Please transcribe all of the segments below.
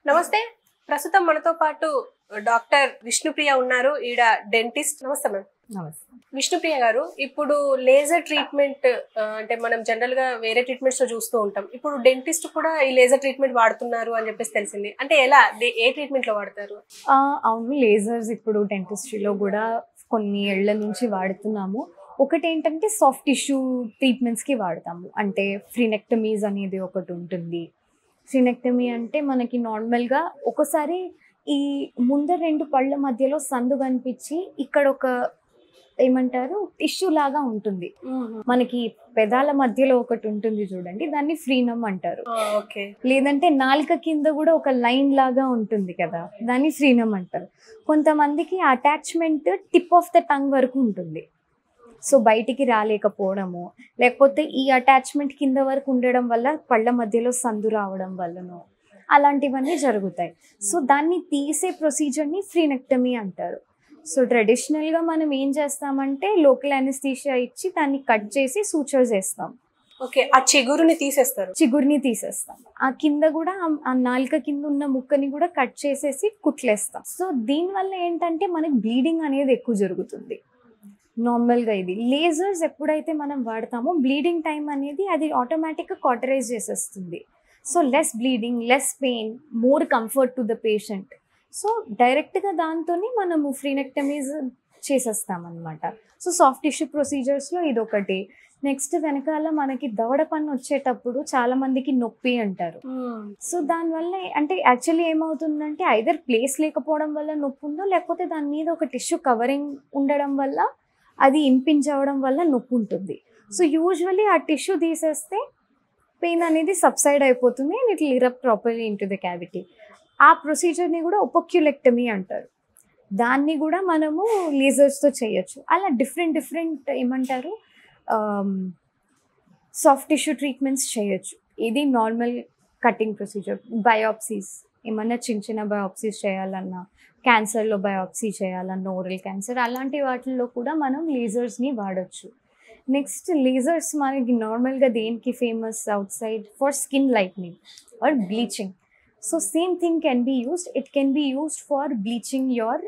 నమస్తే. ప్రస్తుతం మనతో పాటు డాక్టర్ విష్ణుప్రియ ఉన్నారు. ఈడ డెంటిస్ట్. నమస్తే మ్యామ్. నమస్తే. విష్ణుప్రియ గారు, ఇప్పుడు లేజర్ ట్రీట్మెంట్ అంటే మనం జనరల్ గా వేరే ట్రీట్మెంట్స్ లో చూస్తూ ఉంటాం. ఇప్పుడు డెంటిస్ట్ కూడా ఈ లేజర్ ట్రీట్మెంట్ వాడుతున్నారు అని చెప్పేసి తెలిసింది. అంటే ఎలా, ఏ ట్రీట్మెంట్ లో వాడతారు? అవును, లేజర్స్ ఇప్పుడు డెంటిస్ట్రీలో కూడా కొన్ని ఏళ్ల నుంచి వాడుతున్నాము. ఒకటి ఏంటంటే సాఫ్ట్ టిష్యూ ట్రీట్మెంట్స్కి వాడతాము. అంటే ఫ్రీనెక్టమీస్ అనేది ఒకటి ఉంటుంది. ఫ్రీనెక్టమీ అంటే మనకి నార్మల్గా ఒకసారి ఈ ముందర రెండు పళ్ళ మధ్యలో సందు కనిపించి ఇక్కడ ఒక ఏమంటారు టిష్యూ లాగా ఉంటుంది. మనకి పెదాల మధ్యలో ఒకటి ఉంటుంది చూడండి, దాన్ని ఫ్రీనమ్ అంటారు. లేదంటే నాలుక కింద కూడా ఒక లైన్ లాగా ఉంటుంది కదా, దాన్ని ఫ్రీనమ్ అంటారు. కొంతమందికి attachment tip of the tongue వరకు ఉంటుంది, సో బయటికి రాలేకపోవడము, లేకపోతే ఈ అటాచ్మెంట్ కింద వరకు ఉండడం వల్ల పళ్ళ మధ్యలో సందు రావడం వల్లనో అలాంటివన్నీ జరుగుతాయి. సో దాన్ని తీసే ప్రొసీజర్ని ఫ్రీనెక్టమీ అంటారు. సో ట్రెడిషనల్గా మనం ఏం చేస్తామంటే లోకల్ అనెస్థీషియా ఇచ్చి దాన్ని కట్ చేసి సూచర్స్ వేస్తాం. ఓకే, ఆ చిగురుని తీసేస్తారు. చిగురుని తీసేస్తాం. ఆ కింద కూడా ఆ నాలుక కింద ఉన్న ముక్కని కూడా కట్ చేసేసి కుట్లేస్తాం. సో దీనివల్ల ఏంటంటే మనకి బ్లీడింగ్ అనేది ఎక్కువ జరుగుతుంది. నార్మల్గా ఇది లేజర్స్ ఎప్పుడైతే మనం వాడతామో బ్లీడింగ్ టైం అనేది అది ఆటోమేటిక్గా కాటరైజ్ చేసేస్తుంది. So less bleeding, less pain, more comfort to the patient. So డైరెక్ట్గా దాంతోనే మనము ఫ్రీనెక్టమీస్ చేసేస్తామన్నమాట. సో సాఫ్ట్ టిష్యూ ప్రొసీజర్స్లో ఇది ఒకటి. నెక్స్ట్ వెనకాల మనకి దవడ పన్ను వచ్చేటప్పుడు చాలా మందికి నొప్పి అంటారు. సో దానివల్ల అంటే యాక్చువల్లీ ఏమవుతుందంటే ఐదర్ ప్లేస్ లేకపోవడం వల్ల నొప్పి ఉందో, లేకపోతే దాని మీద ఒక టిష్యూ కవరింగ్ ఉండడం వల్ల అది ఇంపింజ్ అవ్వడం వల్ల నొప్పి ఉంటుంది. సో యూజువల్లీ ఆ టిష్యూ తీసేస్తే పెయిన్ అనేది సబ్సైడ్ అయిపోతుంది and it will erupt properly into the cavity. ఆ ప్రొసీజర్ని కూడా ఒపోక్యులెక్టమీ అంటారు. దాన్ని కూడా మనము లేజర్స్తో చేయొచ్చు. అలా డిఫరెంట్ ఏమంటారు సాఫ్ట్ టిష్యూ ట్రీట్మెంట్స్ చేయొచ్చు. ఇది నార్మల్ కటింగ్ ప్రొసీజర్. బయాప్సీస్, ఏమన్నా చిన్న బయాప్సీస్ చేయాలన్నా, క్యాన్సర్లో బయాప్సీ చేయాలన్నా, ఓరల్ క్యాన్సర్ అలాంటి వాటిల్లో కూడా మనం లేజర్స్ని వాడచ్చు. నెక్స్ట్ లేజర్స్ మనకి నార్మల్గా దేనికి famous outside for skin lightning or bleaching. So same thing can be used. It can be used for bleaching your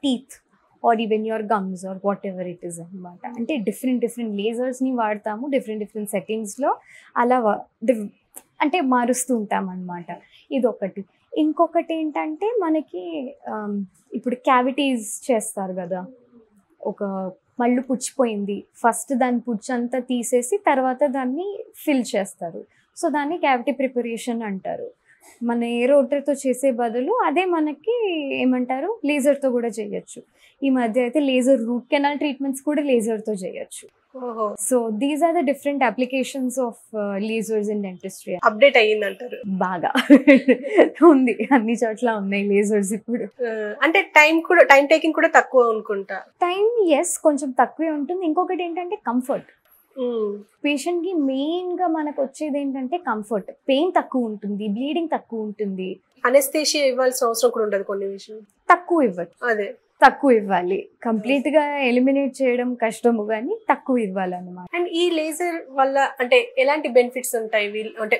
teeth or even your gums or whatever it is అనమాట. అంటే different లేజర్స్ని వాడతాము different సెట్టింగ్స్లో. అలా అంటే మారుస్తూ ఉంటాం అన్నమాట. ఇదొకటి. ఇంకొకటి ఏంటంటే మనకి ఇప్పుడు క్యావిటీస్ చేస్తారు కదా, ఒక మళ్ళు పుచ్చిపోయింది, ఫస్ట్ దాని పుచ్చంతా తీసేసి తర్వాత దాన్ని ఫిల్ చేస్తారు. సో దాన్ని క్యావిటీ ప్రిపరేషన్ అంటారు. మన ఏ రోటర్తో చేసే బదులు అదే మనకి ఏమంటారు లేజర్తో కూడా చేయొచ్చు. ఈ మధ్య అయితే లేజర్ రూట్ కెనాల్ ట్రీట్మెంట్స్ కూడా లేజర్తో చేయొచ్చు. So these are the different applications of lasers in dentistry. Update అయ్యిందంటారు బాగా ఉంది, అన్ని చోట్ల ఉన్నాయి లేజర్స్ ఇప్పుడు. అంటే టైం టేకింగ్ కూడా తక్కువ అనుకుంటా. టైం కొంచెం తక్కువే ఉంటుంది. ఇంకొకటి ఏంటంటే కంఫర్ట్. పేషెంట్ కి మెయిన్ గా మనకు వచ్చేది ఏంటంటే కంఫర్ట్. పెయిన్ తక్కువ ఉంటుంది, బ్లీడింగ్ తక్కువ ఉంటుంది. అనెస్థీషియా ఇవ్వాల్సిన అవసరం కూడా ఉండదు కొన్ని విషయం. తక్కువ ఇవ్వాలి. కంప్లీట్ గా ఎలిమినేట్ చేయడం కష్టము, కానీ తక్కువ ఇవ్వాలన్నమాట. అండ్ ఈ లేజర్ వల్ల అంటే ఎలాంటి బెనిఫిట్స్ ఉంటాయి? అంటే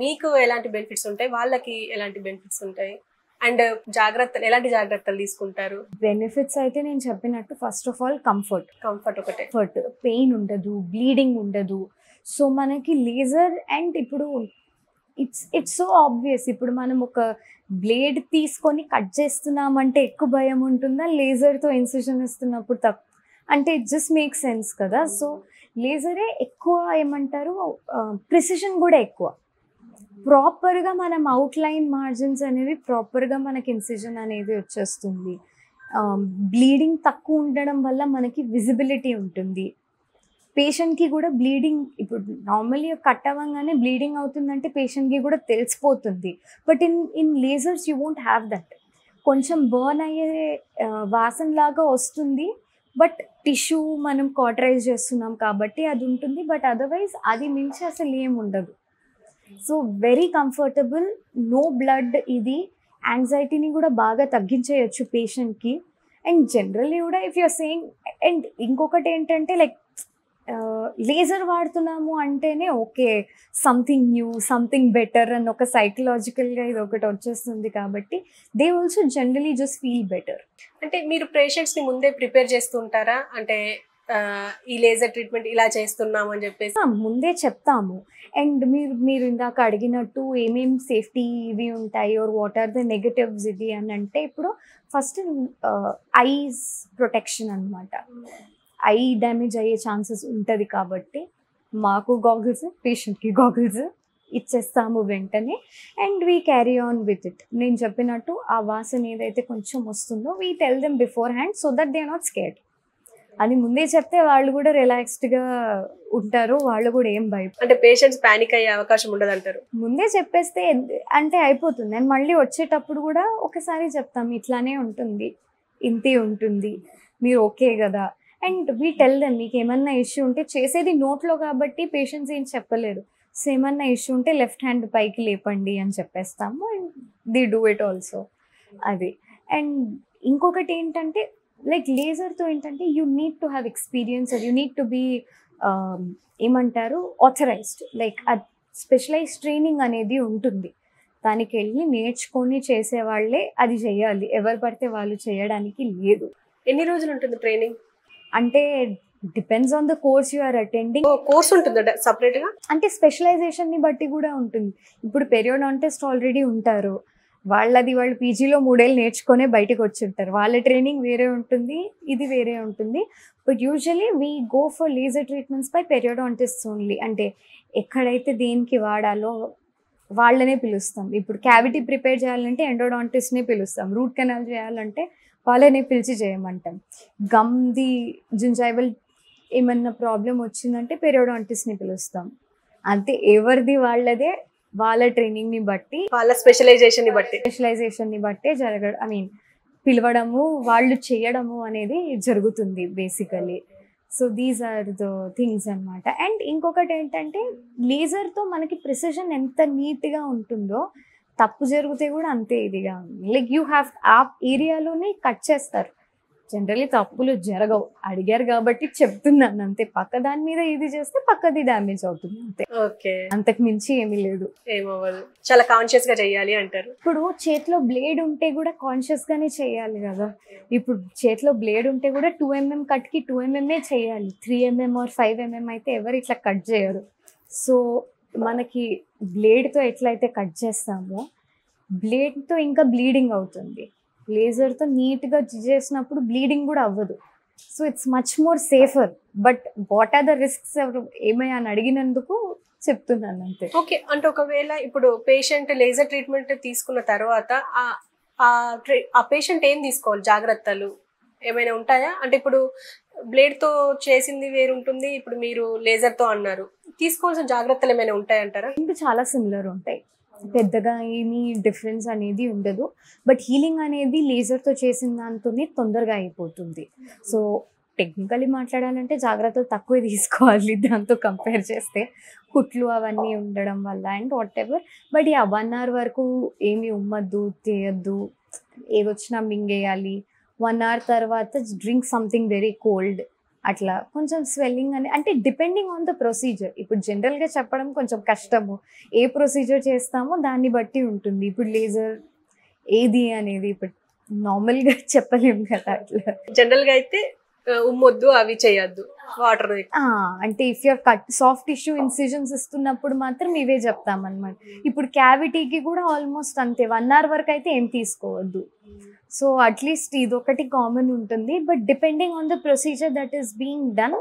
మీకు ఎలాంటి బెనిఫిట్స్ ఉంటాయి, వాళ్ళకి ఎలాంటి బెనిఫిట్స్ ఉంటాయి, అండ్ ఎలాంటి జాగ్రత్తలు తీసుకుంటారు? బెనిఫిట్స్ అయితే నేను చెప్పినట్టు ఫస్ట్ ఆఫ్ ఆల్ కంఫర్ట్ ఒకటే. పెయిన్ ఉండదు, బ్లీడింగ్ ఉండదు. సో మనకి లేజర్ అండ్ ఇప్పుడు ఇట్స్ సో ఆబ్వియస్. ఇప్పుడు మనం ఒక బ్లేడ్ తీసుకొని కట్ చేస్తున్నామంటే ఎక్కువ భయం ఉంటుందా, లేజర్తో ఇన్సిషన్ ఇస్తున్నప్పుడు అంటే ఇట్ జస్ట్ మేక్ సెన్స్ కదా. సో లేజరే ఎక్కువ ఏమంటారు ప్రిసిషన్ కూడా ఎక్కువ. ప్రాపర్గా మనం అవుట్లైన్ మార్జిన్స్ అనేవి ప్రాపర్గా మనకి ఇన్సిజన్ అనేది వచ్చేస్తుంది. బ్లీడింగ్ తక్కువ ఉండడం వల్ల మనకి విజిబిలిటీ ఉంటుంది. పేషెంట్కి కూడా బ్లీడింగ్ ఇప్పుడు నార్మల్లీ కట్ అవ్వగానే బ్లీడింగ్ అవుతుందంటే పేషెంట్కి కూడా తెలిసిపోతుంది. But in lasers you won't have that. కొంచెం బర్న్ అయ్యే వాసనలాగా వస్తుంది, బట్ టిష్యూ మనం కాటరైజ్ చేస్తున్నాం కాబట్టి అది ఉంటుంది. బట్ అదర్వైజ్ అది మించి అసలు ఏం ఉండదు. So very comfortable, no blood. ఇది యాంగ్జైటీని కూడా బాగా తగ్గించేయచ్చు పేషెంట్కి. అండ్ జనరల్లీ కూడా ఇఫ్ యూఆర్ సేయింగ్, అండ్ ఇంకొకటి ఏంటంటే లైక్ లేజర్ వాడుతున్నాము అంటేనే okay something new something better అని ఒక సైకలాజికల్గా ఇది ఒకటి వచ్చేస్తుంది కాబట్టి they also generally just feel better. అంటే మీరు పేషెంట్స్ ని ముందే ప్రిపేర్ చేస్తూ ఉంటారా? అంటే ఈ లేజర్ ట్రీట్మెంట్ ఇలా చేస్తున్నాము అని చెప్పేసి ముందే చెప్తాము. అండ్ మీరు ఇందాక అడిగినట్టు ఏమేమి సేఫ్టీ ఇవి ఉంటాయి or what are the negatives ఇది అని అంటే, ఇప్పుడు ఫస్ట్ ఐస్ ప్రొటెక్షన్ అనమాట. ఐ డ్యామేజ్ అయ్యే ఛాన్సెస్ ఉంటుంది కాబట్టి మాకు గాగుల్స్, పేషెంట్కి గాగుల్స్ ఇచ్చేస్తాము వెంటనే. And we carry on with it. నేను చెప్పినట్టు ఆ వాసన ఏదైతే కొంచెం వస్తుందో we tell them beforehand so that they are not scared. అది ముందే చెప్తే వాళ్ళు కూడా రిలాక్స్డ్గా ఉంటారు, వాళ్ళు కూడా ఏం అంటే పేషెంట్స్ పానిక్ అయ్యే అవకాశం ఉండదు అంటారు. ముందే చెప్పేస్తే అంటే అయిపోతుంది. అండ్ మళ్ళీ వచ్చేటప్పుడు కూడా ఒకసారి చెప్తాం ఇట్లానే ఉంటుంది, ఇంతే ఉంటుంది, మీరు ఓకే కదా. అండ్ వీ టెల్ దెమ్ మీకు ఏమన్నా ఇష్యూ ఉంటే, చేసేది నోట్లో కాబట్టి పేషెంట్స్ ఏం చెప్పలేరు. సో ఏమన్నా ఇష్యూ ఉంటే లెఫ్ట్ హ్యాండ్ పైకి లేపండి అని చెప్పేస్తాము. And they do it also అది. అండ్ ఇంకొకటి ఏంటంటే లైక్ లేజర్తో ఏంటంటే you need to have experience, you need to be ఏమంటారు ఆథరైజ్డ్, లైక్ స్పెషలైజ్ ట్రైనింగ్ అనేది ఉంటుంది. దానికి వెళ్ళి నేర్చుకొని చేసేవాళ్ళే అది చేయాలి, ఎవరు పడితే వాళ్ళు చేయడానికి లేదు. ఎన్ని రోజులు ఉంటుంది ట్రైనింగ్? అంటే depends on the course you are attending. Course ఉంటుంది సపరేట్ గా, అంటే స్పెషలైజేషన్ ని బట్టి కూడా ఉంటుంది. ఇప్పుడు పెరియోడాంటిస్ట్ ఆల్రెడీ ఉంటారు, వాళ్ళు పీజీలో 3 ఏళ్ళు నేర్చుకునే బయటకు వచ్చి ఉంటారు, వాళ్ళ ట్రైనింగ్ వేరే ఉంటుంది, ఇది వేరే ఉంటుంది. But usually we go for laser treatments by periodontist only. అంటే ఎక్కడైతే దేనికి వాడాలో వాళ్ళనే పిలుస్తాం. ఇప్పుడు క్యావిటీ ప్రిపేర్ చేయాలంటే ఎండోడాంటిస్ట్నే పిలుస్తాం, రూట్ కెనాల్ చేయాలంటే వాళ్ళనే పిలిచి చేయమంటాం. గమ్ది జింజైవల్ ఏమన్నా ప్రాబ్లం వచ్చిందంటే పెరియోడాంటిస్ట్ని పిలుస్తాం. అంతే, ఎవరిది వాళ్ళదే, వాళ్ళ ట్రైనింగ్ని బట్టి, వాళ్ళ స్పెషలైజేషన్ని బట్టే పిలవడము, వాళ్ళు చేయడము అనేది జరుగుతుంది basically. So these are the things అనమాట. అండ్ ఇంకొకటి ఏంటంటే లేజర్తో మనకి ప్రిసిషన్ ఎంత నీట్గా ఉంటుందో తప్పు జరిగితే కూడా అంతే ఇదిగా ఉంది. లైక్ యూ హ్యావ్ ఆ ఏరియాలోనే కట్ చేస్తారు. జనరలీ తప్పులు జరగవు, అడిగారు కాబట్టి చెప్తున్నాను అంతే. పక్క దాని మీద ఇది చేస్తే పక్కది డ్యామేజ్ అవుతుంది అంతే. ఓకే, అంతకు మించి ఏమీ లేదు. ఏమవ్వదు, చాలా కాన్షియస్ గా చేయాలి అంటారు. ఇప్పుడు చేతిలో బ్లేడ్ ఉంటే కూడా కాన్షియస్ గానే చేయాలి కదా. ఇప్పుడు చేతిలో బ్లేడ్ ఉంటే కూడా 2 mm కట్కి 2 mm చేయాలి. 3 mm or 5 mm అయితే ఎవరు ఇట్లా కట్ చేయరు. సో మనకి బ్లేడ్తో ఎట్లయితే కట్ చేస్తామో బ్లేడ్తో ఇంకా బ్లీడింగ్ అవుతుంది. లేజర్తో నీట్గా చేసినప్పుడు బ్లీడింగ్ కూడా అవ్వదు. So it's much more safer. But what are the risks ఏమై అని అడిగినందుకు చెప్తున్నాను అంతే. ఓకే, అంటే ఒకవేళ ఇప్పుడు పేషెంట్ లేజర్ ట్రీట్మెంట్ తీసుకున్న తర్వాత ఆ పేషెంట్ ఏం తీసుకోవాలి, జాగ్రత్తలు ఏమైనా ఉంటాయా? అంటే ఇప్పుడు బ్లేడ్తో చేసింది వేరు ఉంటుంది, ఇప్పుడు మీరు లేజర్తో అన్నారు, తీసుకోవాల్సిన జాగ్రత్తలు ఏమైనా ఉంటాయంటారా? ఇంకా చాలా సిమిలర్ ఉంటాయి, పెద్దగా ఏమీ డిఫరెన్స్ అనేది ఉండదు. బట్ హీలింగ్ అనేది లేజర్తో చేసిన దాంతోనే తొందరగా అయిపోతుంది. సో టెక్నికలీ మాట్లాడాలంటే జాగ్రత్తలు తక్కువే తీసుకోవాలి దాంతో కంపేర్ చేస్తే, కుట్లు అవన్నీ ఉండడం వల్ల and what ever. But 1 hour వరకు ఏమి ఉమ్మద్దు, చేయొద్దు, ఏదొచ్చినా మింగేయాలి. 1 hour తర్వాత డ్రింక్ సంథింగ్ వెరీ కోల్డ్. అట్లా కొంచెం స్వెల్లింగ్ అంటే డిపెండింగ్ ఆన్ ద ప్రొసీజర్. ఇప్పుడు జనరల్గా చెప్పడం కొంచెం కష్టము, ఏ ప్రొసీజర్ చేస్తామో దాన్ని బట్టి ఉంటుంది. ఇప్పుడు లేజర్ ఏది అనేది ఇప్పుడు నార్మల్గా చెప్పలేము కదా. అట్లా జనరల్గా అయితే ఉమ్మొద్దు, అవి చేయొద్దు, వాటర్. అంటే if you're cut soft tissue ఇన్సిజన్స్ ఇస్తున్నప్పుడు మాత్రం ఇవే చెప్తామన్నమాట. ఇప్పుడు క్యావిటీకి కూడా ఆల్మోస్ట్ అంతే, 1 hour వరకు అయితే ఏం తీసుకోవద్దు. సో అట్లీస్ట్ ఇదొకటి కామన్ ఉంటుంది. But depending on the procedure that is being done,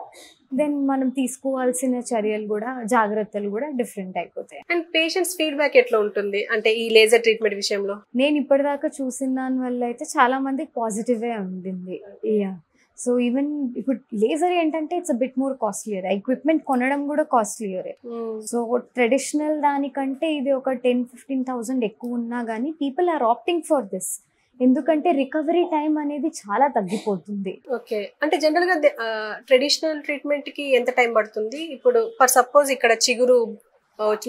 then మనం తీసుకోవాల్సిన చర్యలు కూడా, జాగ్రత్తలు కూడా డిఫరెంట్ అయిపోతాయి. అండ్ పేషెంట్స్ ఫీడ్బ్యాక్ ఎట్లా ఉంటుంది అంటే ఈ లేజర్ ట్రీట్మెంట్ విషయంలో? నేను ఇప్పటిదాకా చూసిన దాని వల్ల అయితే చాలా మందికి పాజిటివే ఉండింది. సో ఈవెన్ ఇప్పుడు లేజర్ ఏంటంటే it's bit more costlier, equipment కొనడం కూడా కాస్ట్లియరే. సో ట్రెడిషనల్ దానికంటే ఇది ఒక 10,000-15,000 ఎక్కువ ఉన్నా కానీ people are opting for this. ఎందుకంటే రికవరీ టైం అనేది చాలా తగ్గిపోతుంది. ఓకే, అంటే జనరల్ గా ట్రెడిషనల్ ట్రీట్మెంట్ కి ఎంత టైం పడుతుంది? ఇప్పుడు ఫర్ సపోజ్ ఇక్కడ చిగురు,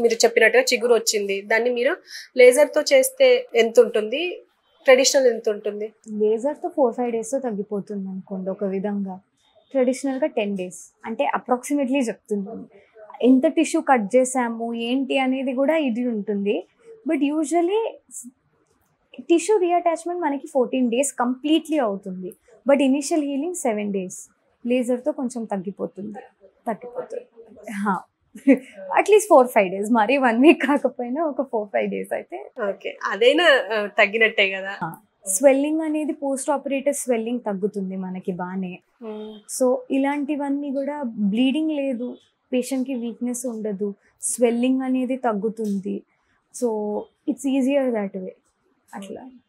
మీరు చెప్పినట్టుగా చిగురు వచ్చింది, దాన్ని మీరు లేజర్ తో చేస్తే ఎంత ఉంటుంది, ట్రెడిషనల్ ఎంత ఉంటుంది? లేజర్తో 4-5 days తగ్గిపోతుంది అనుకోండి ఒక విధంగా. ట్రెడిషనల్గా 10 days అంటే అప్రాక్సిమేట్లీ చెప్తున్నాను. ఎంత టిష్యూ కట్ చేసాము ఏంటి అనేది కూడా ఇది ఉంటుంది. బట్ యూజువలీ టిష్యూ రీఅటాచ్మెంట్ మనకి 14 days కంప్లీట్లీ అవుతుంది. But initial healing 7 days. లేజర్తో కొంచెం తగ్గిపోతుంది. అట్లీస్ట్ 4-5 days, మరి 1 week కాకపోయినా ఒక 4-5 days అయితే ఓకే, అదైనా తగ్గినట్టే కదా. స్వెల్లింగ్ అనేది పోస్ట్ ఆపరేటివ్ స్వెల్లింగ్ తగ్గుతుంది మనకి బాగానే. సో ఇలాంటివన్నీ కూడా బ్లీడింగ్ లేదు, పేషెంట్కి వీక్నెస్ ఉండదు, స్వెల్లింగ్ అనేది తగ్గుతుంది. So it's easier that way అట్లా.